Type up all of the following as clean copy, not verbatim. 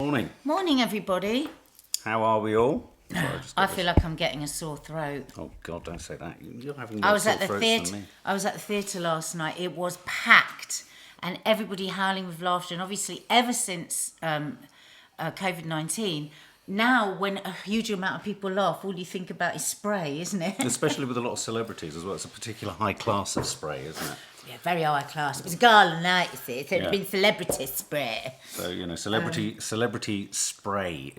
Morning. Morning, everybody. How are we all? Sorry, I feel like I'm getting a sore throat. Oh God, don't say that. You're having I more was sore at the throats theatre. than me. I was at the theatre last night. It was packed, and everybody howling with laughter. And obviously, ever since COVID-19, now when a huge amount of people laugh, all you think about is spray, isn't it? Especially with a lot of celebrities as well. It's a particular high class of spray, isn't it? Yeah, very high class. It was a gala night, you see. So it'd Yeah. been celebrity spray. So celebrity spray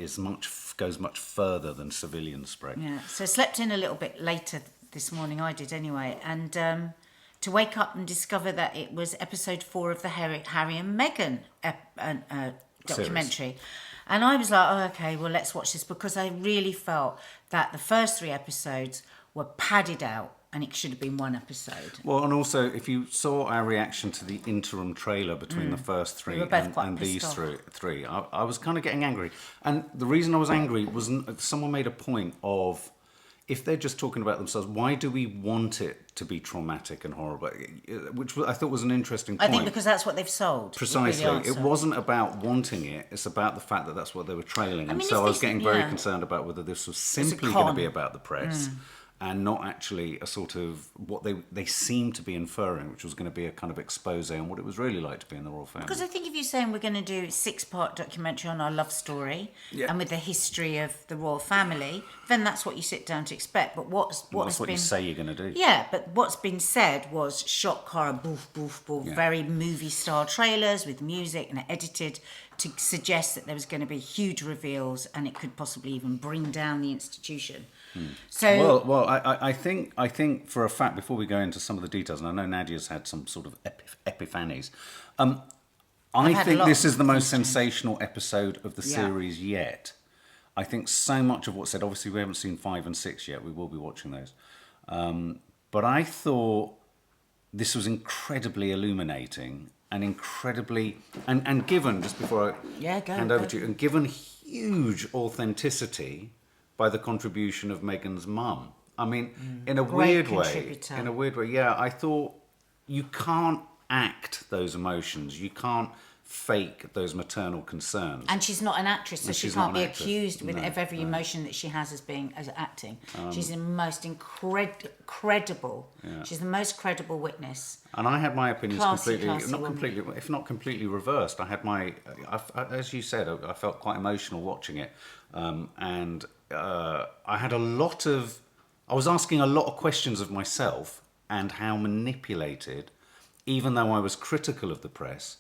goes much further than civilian spray. Yeah. So I slept in a little bit later this morning. I did anyway, and to wake up and discover that it was episode 4 of the Harry and Meghan documentary. And I was like, oh, okay, well, let's watch this, because I really felt that the first 3 episodes were padded out and it should have been 1 episode. Well, and also, if you saw our reaction to the interim trailer between the first 3 and these three, I was kind of getting angry. And the reason I was angry was someone made a point of, if they're just talking about themselves, why do we want it to be traumatic and horrible? Which I thought was an interesting point. I think because that's what they've sold. Precisely. Really it wasn't about wanting it. It's about the fact that that's what they were trailing. And so I was getting very concerned about whether this was simply going to be about the press and not actually a sort of what they seemed to be inferring, which was going to be a kind of expose on what it was really like to be in the royal family. Because I think if you're saying we're going to do a 6-part documentary on our love story and with the history of the royal family, then that's what you sit down to expect. But that's what you say you're going to do. Yeah, but what's been said was shock, horror, boof, boof, boof, very movie-style trailers with music and edited to suggest that there was going to be huge reveals and it could possibly even bring down the institution. So I think for a fact, before we go into some of the details, and I know Nadia's had some sort of epiphanies, I think this is the most sensational episode of the series yet. I think so much of what's said, obviously we haven't seen 5 and 6 yet, we will be watching those, but I thought this was incredibly illuminating and incredibly, and given, just before I hand over to you, and given huge authenticity by the contribution of Meghan's mum. I mean, in a weird way, I thought you can't act those emotions. You can't fake those maternal concerns. And she's not an actress, so she can't be accused of every emotion that she has as acting. She's the most incredible. Yeah. She's the most credible witness. And I had my opinions if not completely reversed. I had as you said, I felt quite emotional watching it, and I had I was asking a lot of questions of myself and how manipulated, even though I was critical of the press,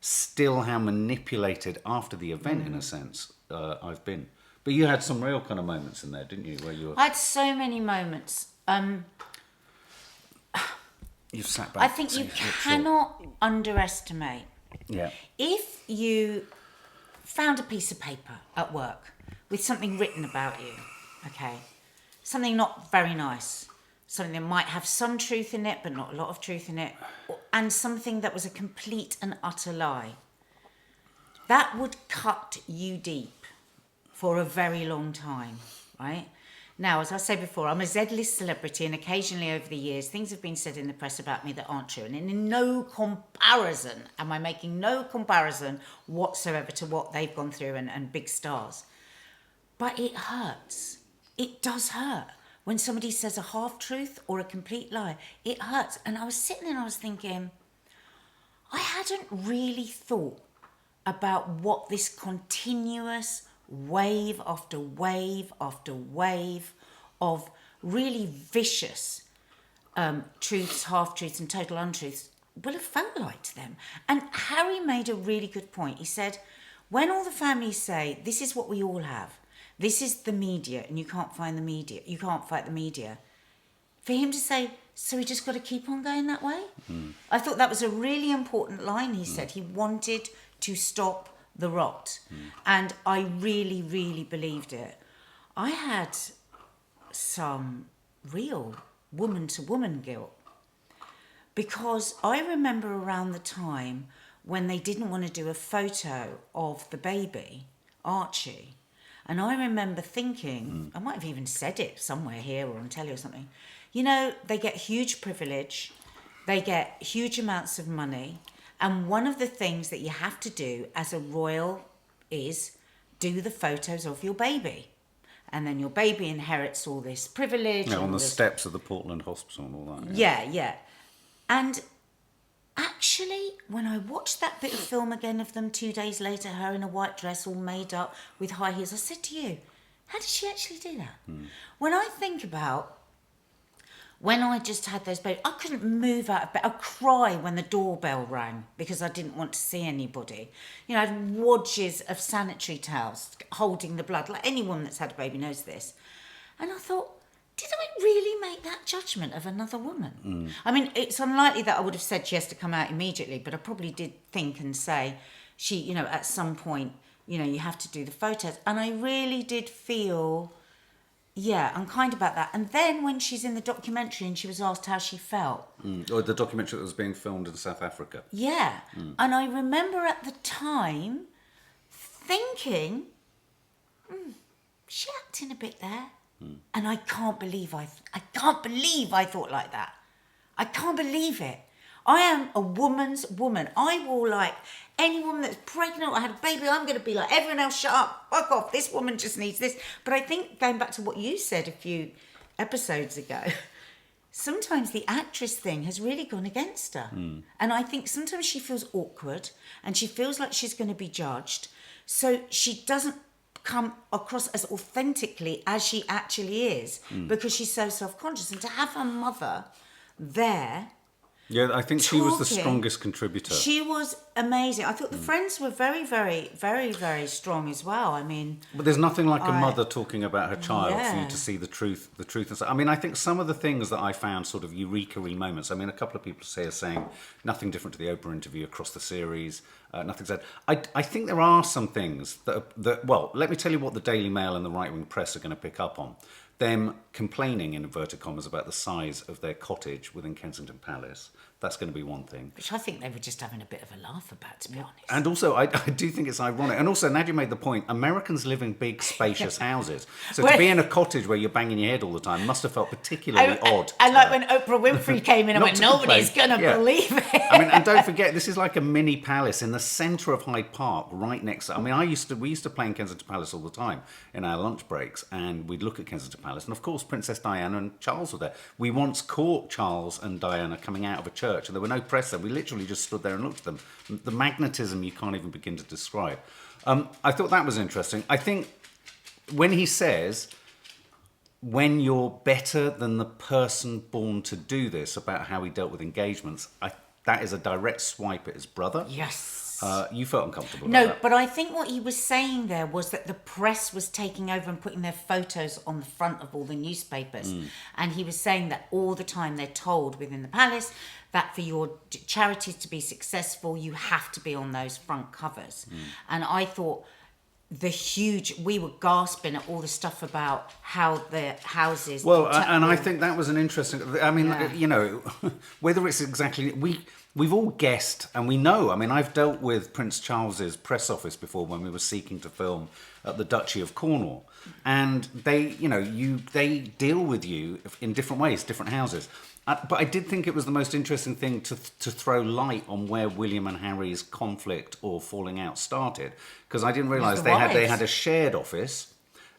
still how manipulated after the event, in a sense, I've been. But you had some real kind of moments in there, didn't you? Where you were... I had so many moments. You've sat back. I think you cannot underestimate. Yeah. If you found a piece of paper at work with something written about you, okay, something not very nice, something that might have some truth in it but not a lot of truth in it, and something that was a complete and utter lie, that would cut you deep for a very long time, right? Now, as I said before, I'm a Z-list celebrity, and occasionally over the years things have been said in the press about me that aren't true, and in no comparison am I making no comparison whatsoever to what they've gone through and big stars. But it hurts. It does hurt. When somebody says a half-truth or a complete lie, it hurts. And I was sitting there and I was thinking, I hadn't really thought about what this continuous wave after wave after wave of really vicious truths, half-truths and total untruths will have felt like to them. And Harry made a really good point. He said, when all the families say, this is what we all have, this is the media, and you can't find the media. You can't fight the media. For him to say, so we just got to keep on going that way? I thought that was a really important line he said. He wanted to stop the rot. And I really, really believed it. I had some real woman-to-woman guilt. Because I remember around the time when they didn't want to do a photo of the baby, Archie, and I remember thinking, I might have even said it somewhere here or on telly or something, you know, they get huge privilege, they get huge amounts of money, and one of the things that you have to do as a royal is do the photos of your baby. And then your baby inherits all this privilege. Yeah, and on the all this... steps of the Portland Hospital and all that. Yeah. And actually, when I watched that bit of film again of them 2 days later, her in a white dress all made up with high heels, I said to you, how did she actually do that? When I think about when I just had those babies, I couldn't move out of bed. I'd cry when the doorbell rang because I didn't want to see anybody. You know, I had wadges of sanitary towels holding the blood. Like anyone that's had a baby knows this. And I thought, did I really make that judgment of another woman? I mean, it's unlikely that I would have said she has to come out immediately, but I probably did think and say, she, you know, at some point, you know, you have to do the photos. And I really did feel... yeah, unkind about that. And then when she's in the documentary and she was asked how she felt. Or the documentary that was being filmed in South Africa. Yeah. And I remember at the time thinking, she acting a bit there. And I can't believe I thought like that. I can't believe it. I am a woman's woman. I will like any woman that's pregnant or had a baby, I'm going to be like, everyone else shut up, fuck off, this woman just needs this. But I think, going back to what you said a few episodes ago, sometimes the actress thing has really gone against her. And I think sometimes she feels awkward and she feels like she's going to be judged. So she doesn't come across as authentically as she actually is because she's so self-conscious. And to have her mother there... yeah, I think she was the strongest contributor. She was amazing. I thought the friends were very, very, very, very strong as well. I mean... but there's nothing like a mother talking about her child for you to see the truth. I mean, I think some of the things that I found sort of eureka-y moments, I mean, a couple of people are saying nothing different to the Oprah interview across the series, nothing said. I think there are some things that, well, let me tell you what the Daily Mail and the right-wing press are going to pick up on. Them complaining, in inverted commas, about the size of their cottage within Kensington Palace. That's going to be one thing. Which I think they were just having a bit of a laugh about, to be honest. And also, I do think it's ironic. And also, Nadia made the point, Americans live in big, spacious houses. So to be in a cottage where you're banging your head all the time must have felt particularly odd. And like when Oprah Winfrey came in and went, nobody's going to believe it. I mean, and don't forget, this is like a mini palace in the centre of Hyde Park, right next to... I mean, we used to play in Kensington Palace all the time in our lunch breaks, and we'd look at Kensington Palace. And of course, Princess Diana and Charles were there. We once caught Charles and Diana coming out of a church, and there were no press there. We literally just stood there and looked at them. The magnetism you can't even begin to describe. I thought that was interesting. I think when he says, when you're better than the person born to do this, about how he dealt with engagements, that is a direct swipe at his brother. Yes. You felt uncomfortable about No, that. but I think what he was saying there was that the press was taking over and putting their photos on the front of all the newspapers. And he was saying that all the time they're told within the palace that for your charities to be successful, you have to be on those front covers. And I thought we were gasping at all the stuff about how the houses... Well, and I think that was an interesting... I mean, you know, whether it's exactly... We've all guessed, and we know. I mean, I've dealt with Prince Charles's press office before when we were seeking to film at the Duchy of Cornwall, and they deal with you in different ways, different houses. But I did think it was the most interesting thing to throw light on where William and Harry's conflict or falling out started, because I didn't realise they had a shared office,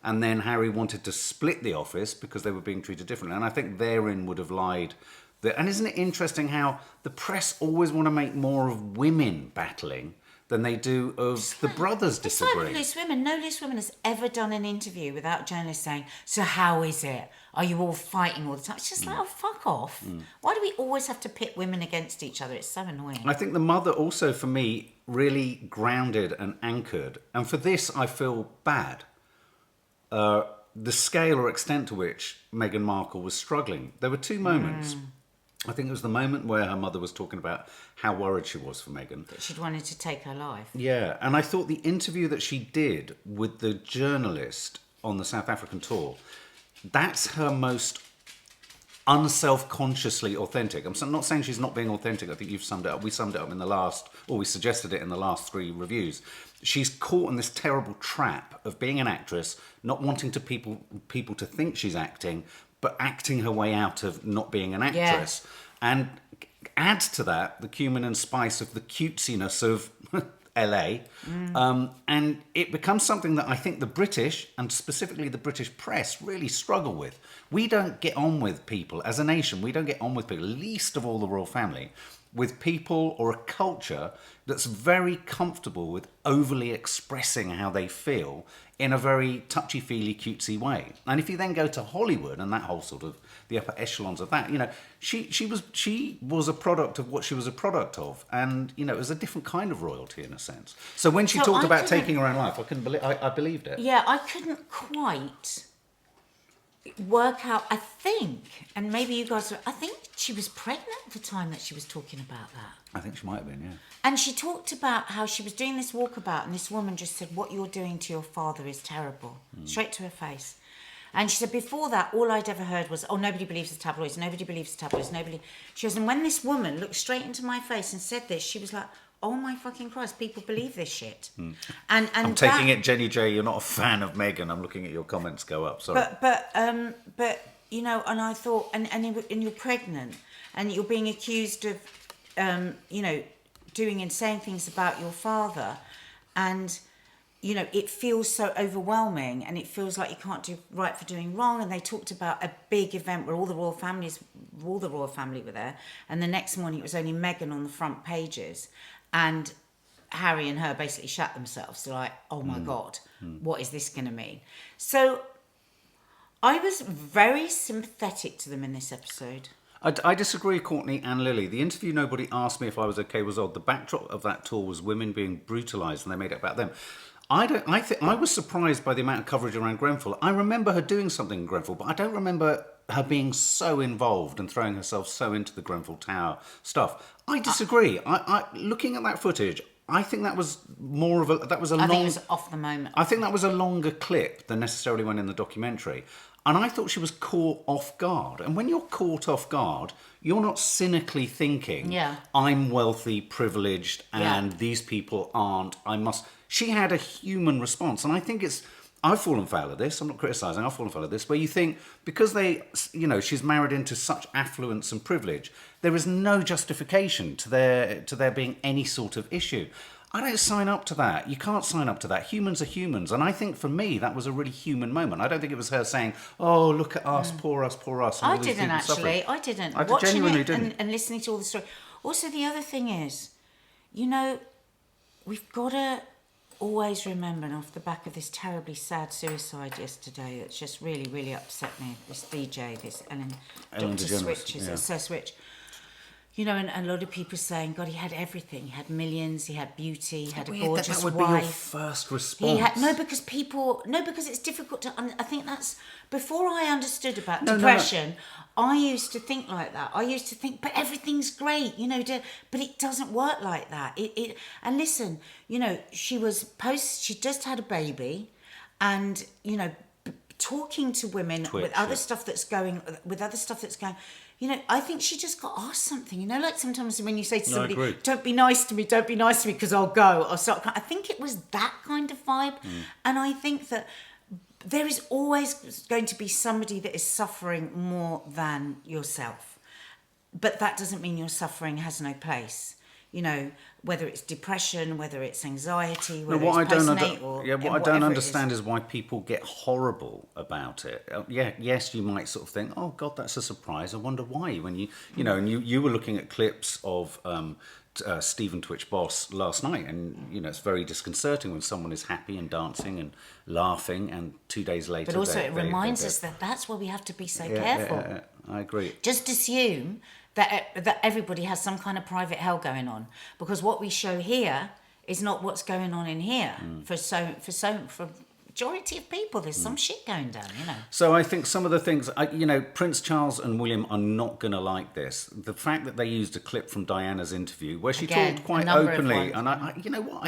and then Harry wanted to split the office because they were being treated differently, and I think therein would have lied. And isn't it interesting how the press always want to make more of women battling than they do of the brothers disagreeing? It's like no loose woman has ever done an interview without journalists saying, so how is it? Are you all fighting all the time? It's just like, oh, fuck off. Why do we always have to pit women against each other? It's so annoying. I think the mother also, for me, really grounded and anchored. And for this, I feel bad. The scale or extent to which Meghan Markle was struggling. There were two moments. I think it was the moment where her mother was talking about how worried she was for Meghan. That she'd wanted to take her life. Yeah, and I thought the interview that she did with the journalist on the South African tour, that's her most unself-consciously authentic. I'm not saying she's not being authentic. I think you've summed it up. We summed it up in the last, or we suggested it in the last 3 reviews. She's caught in this terrible trap of being an actress, not wanting to people to think she's acting, but acting her way out of not being an actress. Yeah. And adds to that the cumin and spice of the cutesiness of LA. And it becomes something that I think the British, and specifically the British press, really struggle with. We don't get on with people, as a nation, we don't get on with people, least of all the royal family, with people or a culture that's very comfortable with overly expressing how they feel in a very touchy-feely, cutesy way. And if you then go to Hollywood and that whole sort of the upper echelons of that, she was a product of what she was a product of, and it was a different kind of royalty in a sense. So when she talked about taking her own life, I couldn't believe I believed it. Yeah, I couldn't quite work out. I think, and maybe you guys, I think she was pregnant at the time that she was talking about that. I think she might have been, yeah. And she talked about how she was doing this walkabout, and this woman just said, "What you're doing to your father is terrible," straight to her face. And she said, before that, all I'd ever heard was, "Oh, nobody believes the tabloids, nobody believes the tabloids, nobody." She goes, and when this woman looked straight into my face and said this, she was like, "Oh my fucking Christ, people believe this shit." And I'm taking it, Jenny J, you're not a fan of Meghan. I'm looking at your comments go up, sorry. But and I thought, and you're pregnant, and you're being accused of, doing and saying things about your father, and it feels so overwhelming, and it feels like you can't do right for doing wrong. And they talked about a big event where all the royal family were there, and the next morning it was only Meghan on the front pages, and Harry and her basically shat themselves. They're like, "Oh my God, what is this going to mean?" So I was very sympathetic to them in this episode. I disagree, Courtney and Lily. The interview "Nobody Asked Me If I Was Okay" was odd. The backdrop of that tour was women being brutalised, and they made it about them. I was surprised by the amount of coverage around Grenfell. I remember her doing something in Grenfell, but I don't remember her being so involved and throwing herself so into the Grenfell Tower stuff. I disagree. I looking at that footage, I think that was more of a I think it was off the moment. I think that was a longer clip than necessarily went in the documentary. And I thought she was caught off guard. And when you're caught off guard, you're not cynically thinking, "I'm wealthy, privileged, and these people aren't. I must." She had a human response. And I think I've fallen foul of this. I'm not criticising. I've fallen foul of this. Where you think, because she's married into such affluence and privilege, there is no justification to there being any sort of issue. I don't sign up to that. You can't sign up to that. Humans are humans. And I think for me, that was a really human moment. I don't think it was her saying, "Oh, look at us, poor us, poor us." I didn't actually. I didn't. I Watching genuinely it didn't. And listening to all the story. Also, the other thing is, we've got to always remember, and off the back of this terribly sad suicide yesterday, that's just really, really upset me. This DJ, this Ellen DeGeneres, Switch, is Sir Switch. And a lot of people saying, God, he had everything. He had millions, he had beauty, he had a gorgeous wife. That would be your first response. Because it's difficult to, I think that's, before I understood about depression, I used to think like that. I used to think, but everything's great, but it doesn't work like that. And listen, she just had a baby, and, talking to women with other stuff that's going, I think she just got asked something, like sometimes when you say to somebody, don't be nice to me, because I'll go. I think it was that kind of vibe. And I think that there is always going to be somebody that is suffering more than yourself. But that doesn't mean your suffering has no place. Whether it's depression, whether it's anxiety, whether it's postnate or what I don't understand is why people get horrible about it. Yes, you might sort of think, "Oh God, that's a surprise. I wonder why." When and you were looking at clips of Stephen Twitch Boss last night, and it's very disconcerting when someone is happy and dancing and laughing, and 2 days later. But also, it reminds us that that's why we have to be so careful. Yeah, I agree. Just assume that everybody has some kind of private hell going on, because what we show here is not what's going on in here. For majority of people, there's some shit going down, So I think some of the things, Prince Charles and William are not going to like this. The fact that they used a clip from Diana's interview where she talked quite openly, and I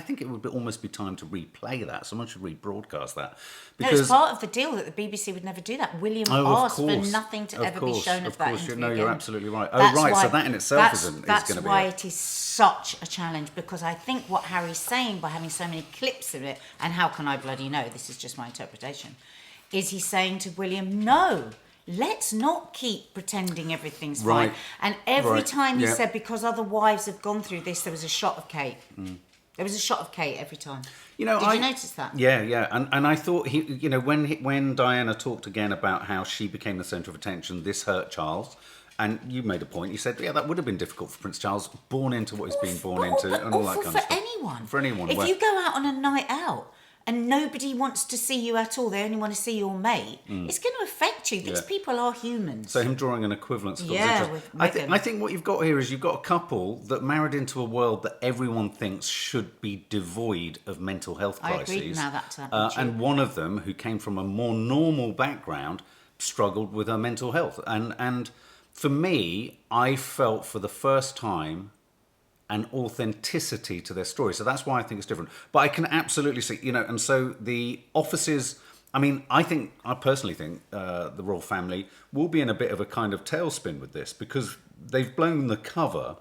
think it would almost be time to replay that. Someone should rebroadcast that. Because it's part of the deal that the BBC would never do that. William asked for nothing to ever be shown of that interview. No, you're absolutely right. So that in itself is going to be... That's why it is such a challenge, because I think what Harry's saying by having so many clips of it, and how can I bloody know, this is just my interpretation, is he's saying to William, no, let's not keep pretending everything's fine. And every time he said, because other wives have gone through this, there was a shot of Kate. There was a shot of Kate every time. You know, Did you notice that? Yeah. And I thought when Diana talked again about how she became the centre of attention, this hurt Charles. And you made a point. You said, yeah, that would have been difficult for Prince Charles, born into what he's been born into, and all that kind of stuff. For anyone. If you go out on a night out and nobody wants to see you at all, they only want to see your mate, it's going to affect you. These people are humans. So him drawing an equivalence. With Meghan. I think what you've got here is you've got a couple that married into a world that everyone thinks should be devoid of mental health crises. I agree now that's and one of them, who came from a more normal background, struggled with her mental health. And for me, I felt for the first time an authenticity to their story. So that's why I think it's different. But I can absolutely see, and so the offices, I personally think the royal family will be in a bit of a kind of tailspin with this, because they've blown the cover,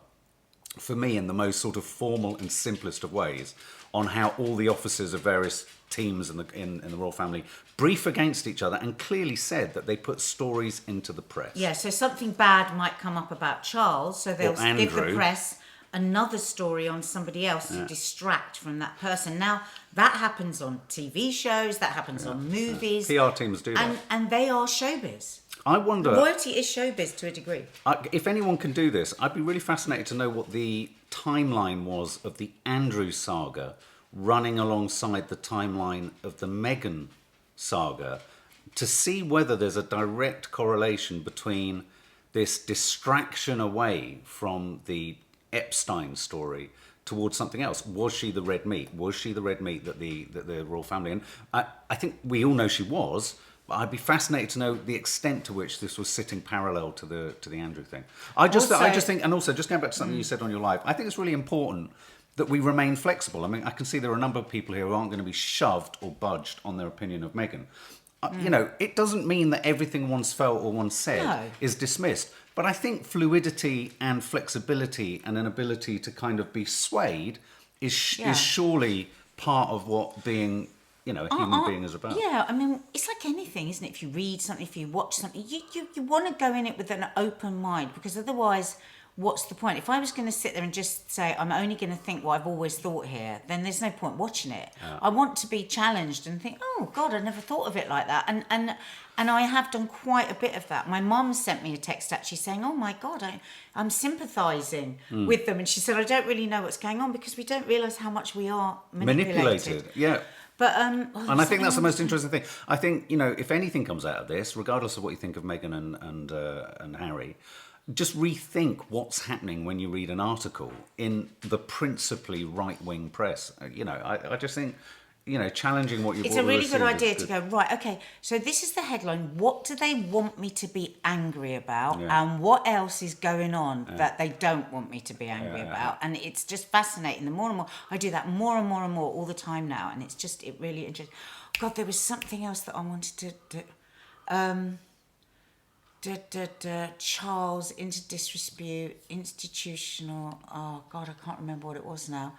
for me, in the most sort of formal and simplest of ways, on how all the officers of various teams in the royal family brief against each other, and clearly said that they put stories into the press. Yeah, so something bad might come up about Charles, so they'll give the press another story on somebody else to distract from that person. Now, that happens on TV shows, that happens on movies. PR teams do that. And they are showbiz. I wonder... Royalty is showbiz to a degree. If anyone can do this, I'd be really fascinated to know what the timeline was of the Andrew saga running alongside the timeline of the Meghan saga, to see whether there's a direct correlation between this distraction away from the Epstein story towards something else. Was she the red meat? Was she the red meat that the royal family... And I think we all know she was, but I'd be fascinated to know the extent to which this was sitting parallel to the Andrew thing. I just think, and also just going back to something you said on your live, I think it's really important that we remain flexible. I can see there are a number of people here who aren't going to be shoved or budged on their opinion of Meghan. It doesn't mean that everything one's felt or one's said is dismissed. But I think fluidity and flexibility and an ability to kind of be swayed is surely part of what being, a human being is about. Yeah, it's like anything, isn't it? If you read something, if you watch something, you want to go in it with an open mind, because otherwise, what's the point? If I was going to sit there and just say, I'm only going to think what I've always thought here, then there's no point watching it. Yeah. I want to be challenged and think, oh, God, I never thought of it like that. And I have done quite a bit of that. My mum sent me a text actually saying, oh, my God, I'm sympathising with them. And she said, I don't really know what's going on, because we don't realise how much we are manipulated. Yeah. But, and I think that's the most interesting thing. I think, if anything comes out of this, regardless of what you think of Meghan and Harry, just rethink what's happening when you read an article in the principally right-wing press. I just think, challenging what you've... It's a really good idea to go, right, okay, so this is the headline. What do they want me to be angry about? Yeah. And what else is going on that they don't want me to be angry about? And it's just fascinating. The more and more, I do that more and more and more all the time now. And it's just, it really interesting. God, there was something else that I wanted to do. Charles into disrepute, institutional. Oh God, I can't remember what it was now.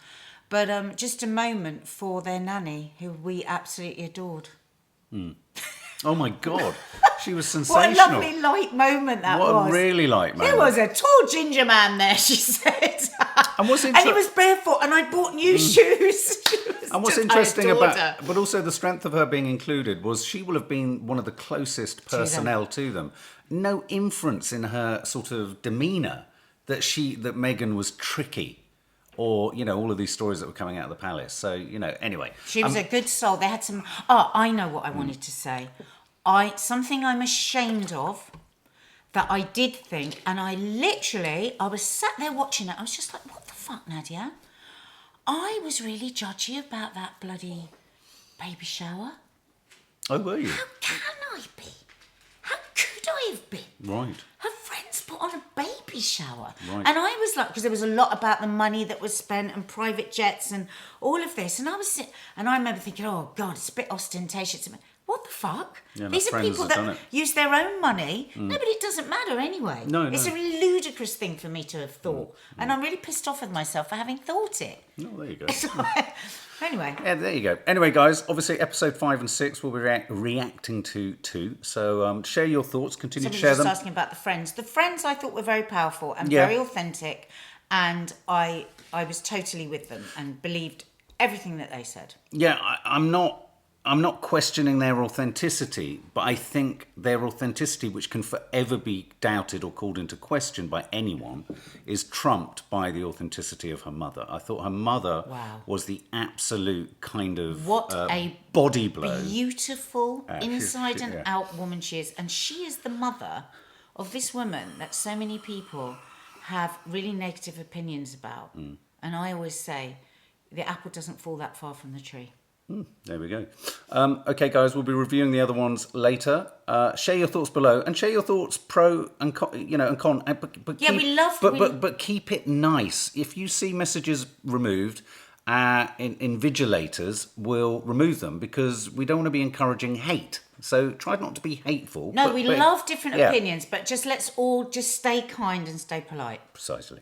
But just a moment for their nanny, who we absolutely adored. Oh my God, she was sensational. What a lovely light moment that was. What a really light moment. There was a tall ginger man there, she said. And he was barefoot, and I bought new shoes. And what's interesting about, but also the strength of her being included, was she will have been one of the closest personnel to them. No inference in her sort of demeanour that Meghan was tricky, or all of these stories that were coming out of the palace. So anyway, she was a good soul. They had some. Oh, I know what I wanted to say. Something I'm ashamed of, that I did think, and I was sat there watching it. I was just like, what the fuck, Nadia? I was really judgy about that bloody baby shower. Oh, were you? How can I be? How could I have been? Right. Her friends put on a baby shower. Right. And I was like, because there was a lot about the money that was spent and private jets and all of this. And I remember thinking, oh, God, it's a bit ostentatious. What the fuck? Yeah, these are people that use their own money. No, but it doesn't matter anyway. No. It's a ludicrous thing for me to have thought. And I'm really pissed off with myself for having thought it. Oh, there you go. Anyway. Yeah, there you go. Anyway, guys, obviously episode 5 and 6 we'll be reacting to. So share your thoughts, continue to share them. Somebody was asking about the Friends. The Friends I thought were very powerful and very authentic. And I was totally with them and believed everything that they said. Yeah, I'm not questioning their authenticity, but I think their authenticity, which can forever be doubted or called into question by anyone, is trumped by the authenticity of her mother. I thought her mother was the absolute kind of what a body blow. Beautiful, inside and out woman she is. And she is the mother of this woman that so many people have really negative opinions about. And I always say, the apple doesn't fall that far from the tree. There we go. Okay, guys, we'll be reviewing the other ones later. Share your thoughts below, and share your thoughts pro and con, and con. But but keep it nice. If you see messages removed, invigilators will remove them because we don't want to be encouraging hate. So try not to be hateful. No, we love different opinions, but let's all just stay kind and stay polite. Precisely.